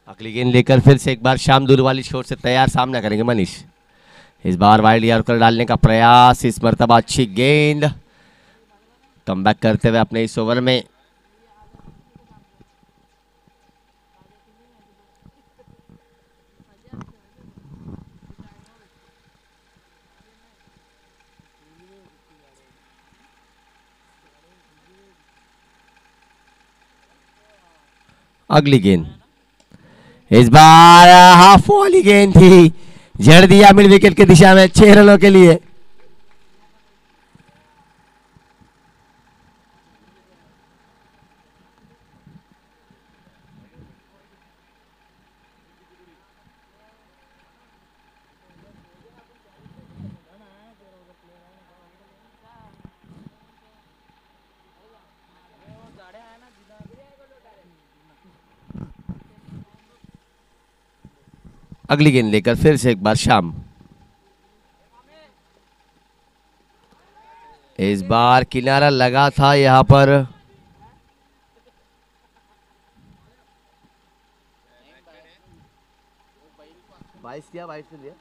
अगली गेंद लेकर फिर से एक बार शाम दूर वाली छोर से तैयार, सामना करेंगे मनीष। इस बार वाइड यॉर्कर डालने का प्रयास, इस मरतबा अच्छी गेंद, कमबैक करते हुए अपने इस ओवर में। अगली गेंद इस बार हाफ वाली गेंद थी, जड़ दिया मिड विकेट की दिशा में 6 रनों के लिए। अगली गेंद लेकर फिर से एक बार शाम। इस बार किनारा लगा था यहां पर, बाईस किया, 22 से लिया।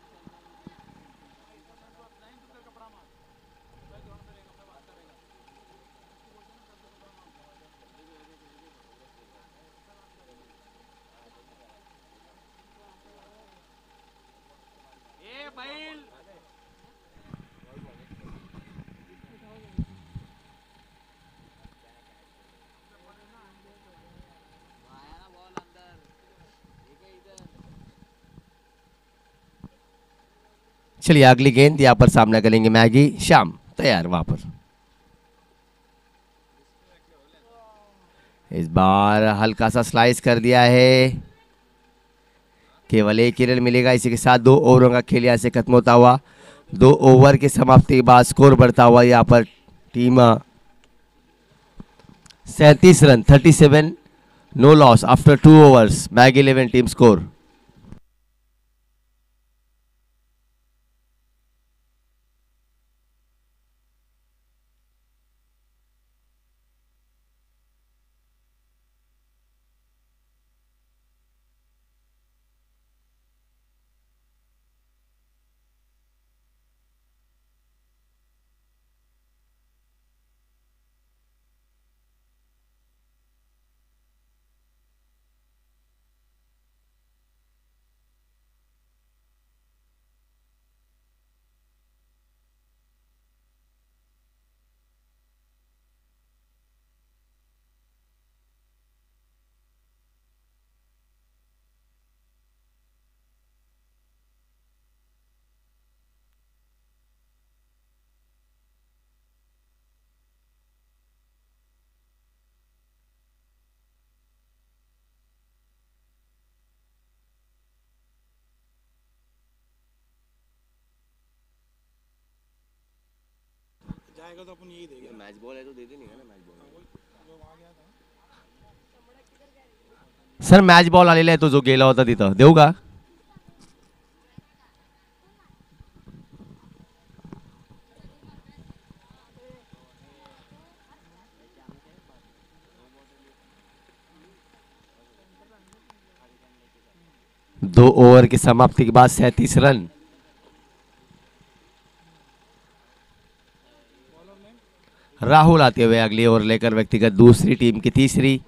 चलिए अगली गेंद यहां पर सामना करेंगे मैगी। शाम तैयार वहां पर। इस बार हल्का सा स्लाइस कर दिया है, केवल 1 रन मिलेगा। इसी के साथ 2 ओवरों का खेल यहां से खत्म होता हुआ। 2 ओवर की समाप्ति के बाद स्कोर बढ़ता हुआ यहां पर team 37 run, 37, no loss after 2 overs. Maggi 11 team score. आएगा तो अपन यही देंगे। मैच बॉल है तो दे देंगे ना मैच बॉल। जो वहाँ गया था सर मॅच बॉल आलेला आहे तो जो गेला होता तिथं देऊ का? दो ओवर की समाप्ति के बाद 37 रन। राहुल आते हुए अगली ओवर लेकर व्यक्तिगत दूसरी टीम की तीसरी।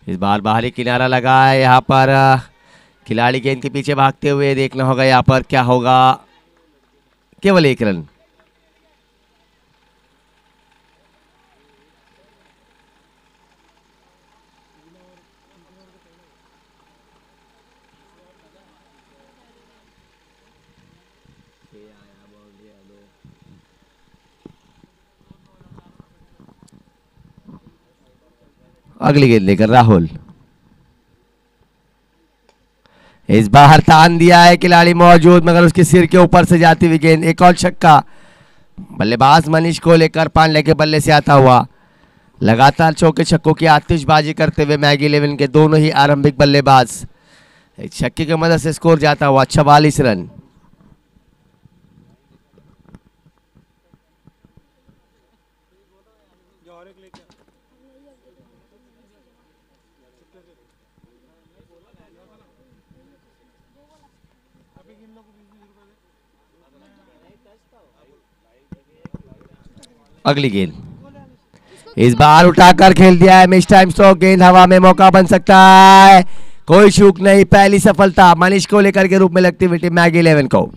इस बार बाहरी किनारा लगा है यहाँ पर खिलाड़ी गेंद के पीछे भागते हुए देखना होगा यहाँ पर क्या होगा। केवल 1 रन। अगली गेंद लेकर राहुल। इस बार तान दिया है खिलाड़ी मौजूद मगर उसके सिर के ऊपर से जाती हुई गेंद। एक और छक्का। बल्लेबाज मनीष को लेकर पांडे के बल्ले से आता हुआ लगातार चौके छक्कों की आतिशबाजी करते हुए मैगी 11 के दोनों ही आरंभिक बल्लेबाज। एक छक्के की मदद से स्कोर जाता हुआ 44 रन। जो और एक लेके अभी इन लोगों को 20 रुपए दे। अगली गेंद इस बार उठाकर खेल दिया है मिस टाइम स्ट्रोक। गेंद हवा में मौका बन सकता है। कोई चूक नहीं। पहली सफलता मनीष को लेकर के रूप में लगती हुई टीम मैगी 11 को।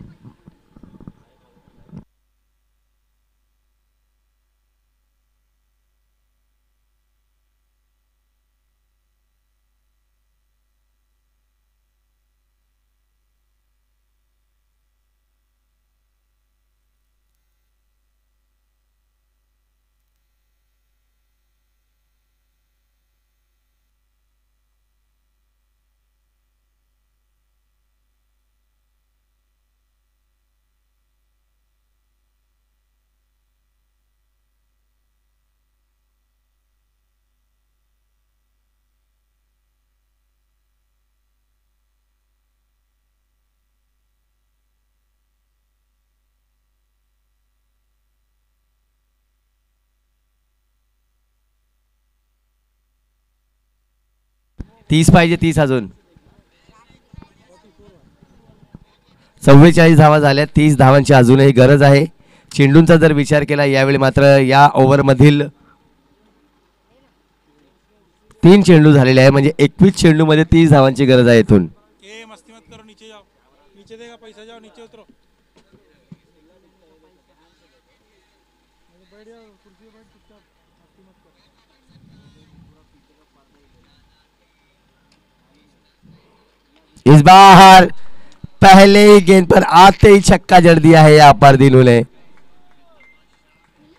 तीस पाहिजे 30 अजून 44 धावा झाल्या। 30 धावांची अजूनही गरज आहे। चेंडूंचा जर विचार केला यावेळी मात्र या ओव्हर मधील 3 चेंडू झालेले आहे म्हणजे 21 चेंडू मध्ये 30 धावांची गरज आहे इथून। ए मस्ती मत करो, नीचे जाओ, नीचे देगा पैसा, जाओ नीचे उतरो। बैठ जाओ कुर्सी पे, बैठ चुपचाप, मस्ती मत करो। इस बार पहले ही गेंद पर आते ही छक्का जड़ दिया है यहाँ पर दिनू ने।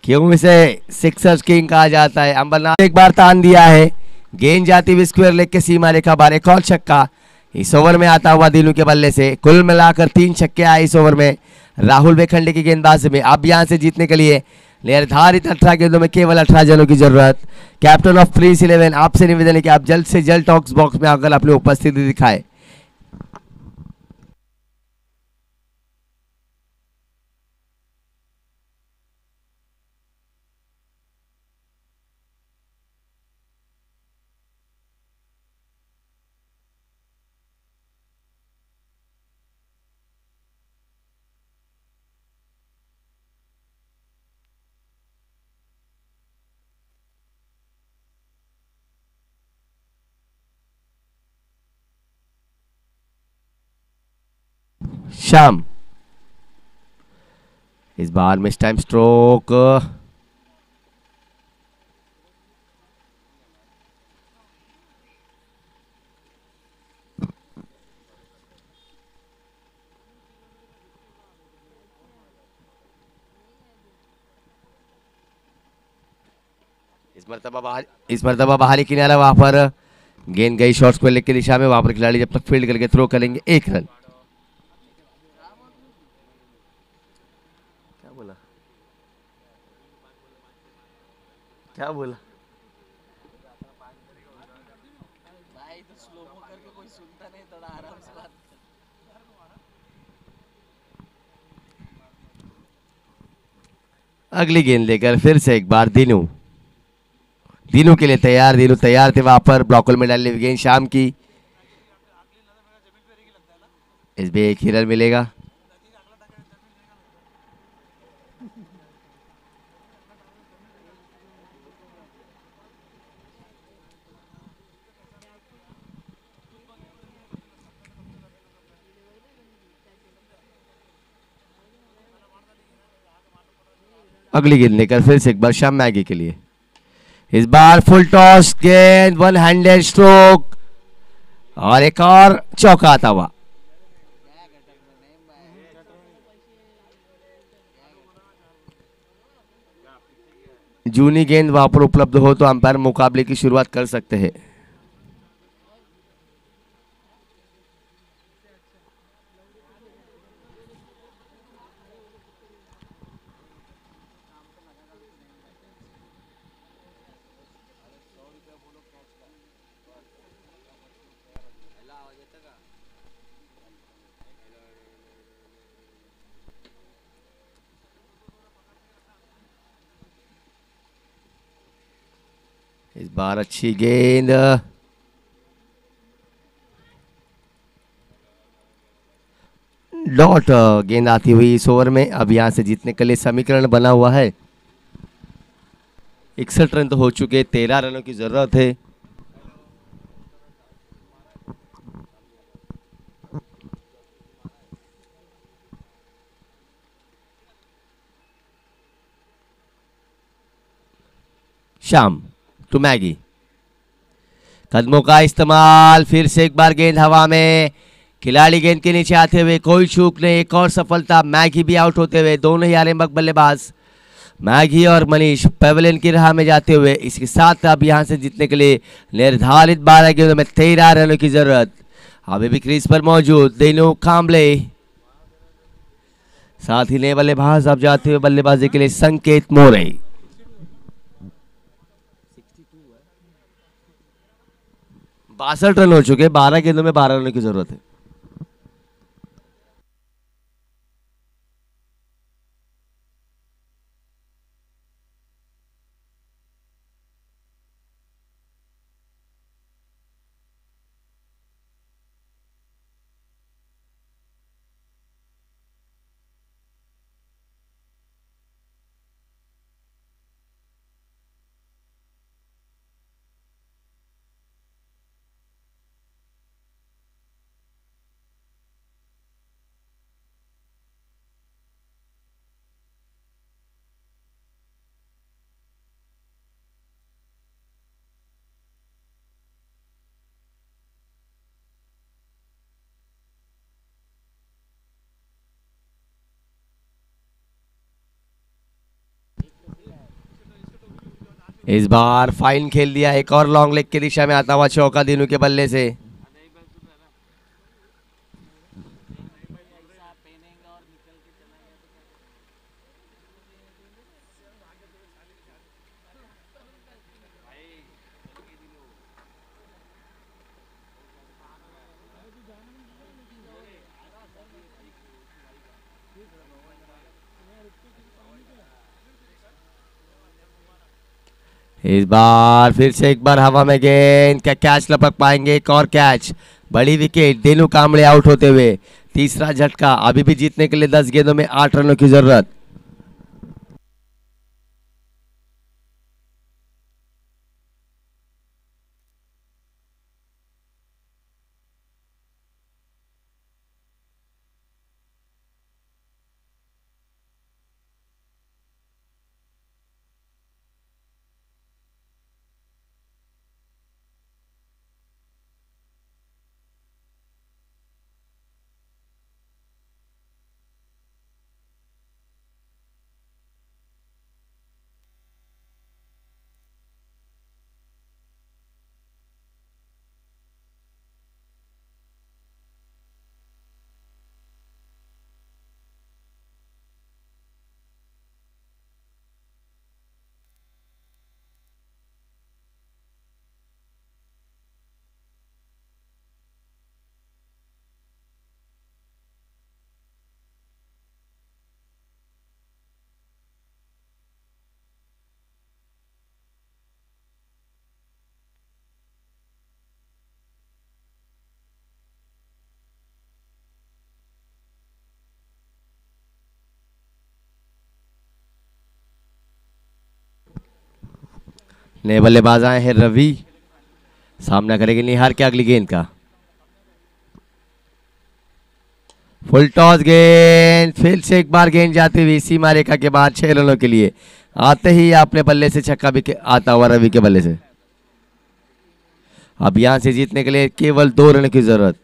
क्यों इसे सिक्सर्स किंग कहा जाता है। अंबरनाथ एक बार तान दिया है। गेंद जाती हुई स्क्वायर लेग के सीमा रेखा बार। एक और छक्का इस ओवर में आता हुआ दिनू के बल्ले से। कुल मिलाकर 3 छक्के आए इस ओवर में राहुल वेखंडे की गेंदबाजी में। अब यहां से जीतने के लिए निर्धारित 18 गेंदों में केवल 18 जनों की जरूरत। कैप्टन ऑफ प्रिंस 11 आपसे निवेदन है कि आप जल्द से जल्द टॉक्स बॉक्स में आकर अपनी उपस्थिति दिखाए। शाम इस बार मिस टाइम स्ट्रोक। इस मरतबा बाहरी किनारा वहां पर गेंद गई शॉर्ट स्क्वायर लेग की दिशा में। वहां पर खिलाड़ी जब तक फील्ड करके थ्रो करेंगे 1 रन। बोला? क्या बोला? भाई तो स्लोमो करके कोई सुनता नहीं, थोड़ा आराम से बात कर। अगली गेंद लेकर फिर से एक बार दीनू। दीनू के लिए तैयार, दीनू तैयार थे वहां पर ब्लॉकर में डालने गेंद शाम की। इस भी एक ही रन मिलेगा। अगली गेंद लेकर फिर से एक बार शाम मैगी के लिए। इस बार फुल टॉस गेंद, वन हैंडेड स्ट्रोक और एक और चौका आता हुआ। जूनी गेंद वहां पर उपलब्ध हो तो अंपायर मुकाबले की शुरुआत कर सकते हैं। इस बार अच्छी गेंद, डॉट गेंद आती हुई इस ओवर में। अब यहां से जीतने के लिए समीकरण बना हुआ है। 61 रन तो हो चुके, 13 रनों की जरूरत है। शाम टू मैगी, कदमों का इस्तेमाल, फिर से एक बार गेंद हवा में, खिलाड़ी गेंद के नीचे आते हुए कोई चूक नहीं, एक और सफलता। मैगी भी आउट होते हुए, दोनों ही आलमबक बल्लेबाज मैगी और मनीष पेवेलियन की राह में जाते हुए। इसके साथ अब यहां से जीतने के लिए निर्धारित 12 गेंदों में 13 रनों की जरूरत। अभी भी क्रीज पर मौजूद दीनू कांबले, साथ ही नए बल्लेबाज अब जाते हुए बल्लेबाजी के लिए संकेत मोरे। 62 रन हो चुके, 12 गेंदों में 12 रनों की जरूरत है। इस बार फाइन खेल दिया, एक और लॉन्ग लेग की दिशा में आता हुआ चौका दीनू के बल्ले से। इस बार फिर से एक बार हवा में गेंद, क्या कैच लपक पाएंगे? एक और कैच, बड़ी विकेट, दीनू कांबले आउट होते हुए। तीसरा झटका, अभी भी जीतने के लिए 10 गेंदों में 8 रनों की जरूरत। नए बल्लेबाज आए हैं रवि, सामना करेंगे निहार के अगली गेंद का। फुल टॉस गेंद, फिर से एक बार गेंद जाती हुई सीमा रेखा के बाद 6 रनों के लिए। आते ही अपने बल्ले से छक्का भी आता हुआ रवि के बल्ले से। अब यहां से जीतने के लिए केवल 2 रन की जरूरत।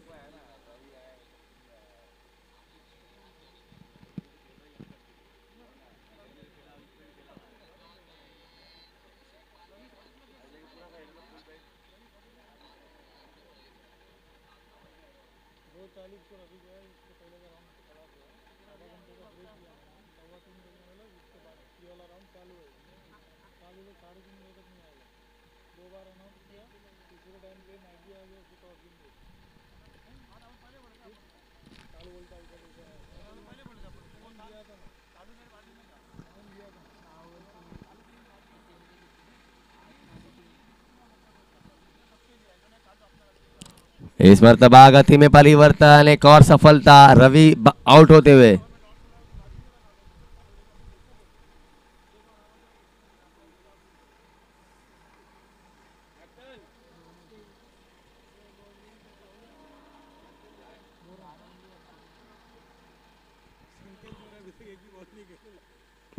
इस मर्तबा गति में परिवर्तन, एक और सफलता, रवि आउट होते हुए।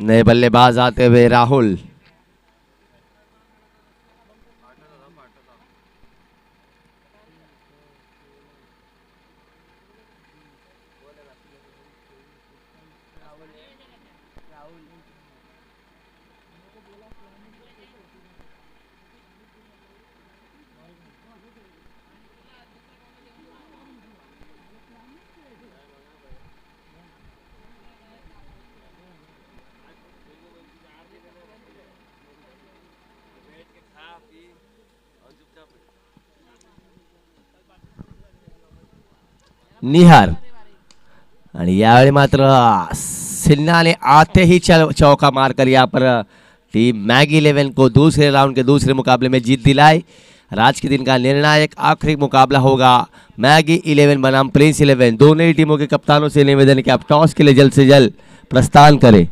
नए बल्लेबाज आते हुए राहुल। निहार आणि यावेळी मात्र सिन्हा आते ही चौका मारकर यहाँ पर टीम मैगी 11 को दूसरे राउंड के दूसरे मुकाबले में जीत दिलाई। और आज के दिन का निर्णायक आखिरी मुकाबला होगा मैगी 11 बनाम प्रिंस 11। दोनों ही टीमों के कप्तानों से निवेदन है कि आप टॉस के लिए जल्द से जल्द प्रस्थान करें।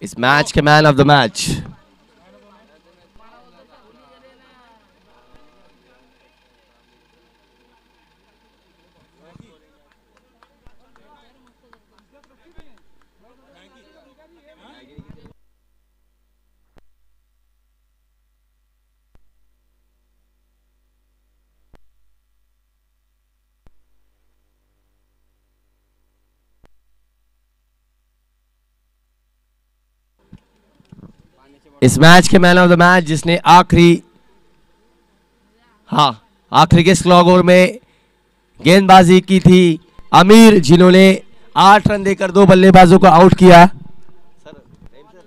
इस मैच के मैन ऑफ द मैच इस मैच के मैन ऑफ द मैच जिसने आखिरी के स्लॉग ओवर में गेंदबाजी की थी, अमीर, जिन्होंने 8 रन देकर 2 बल्लेबाजों को आउट किया।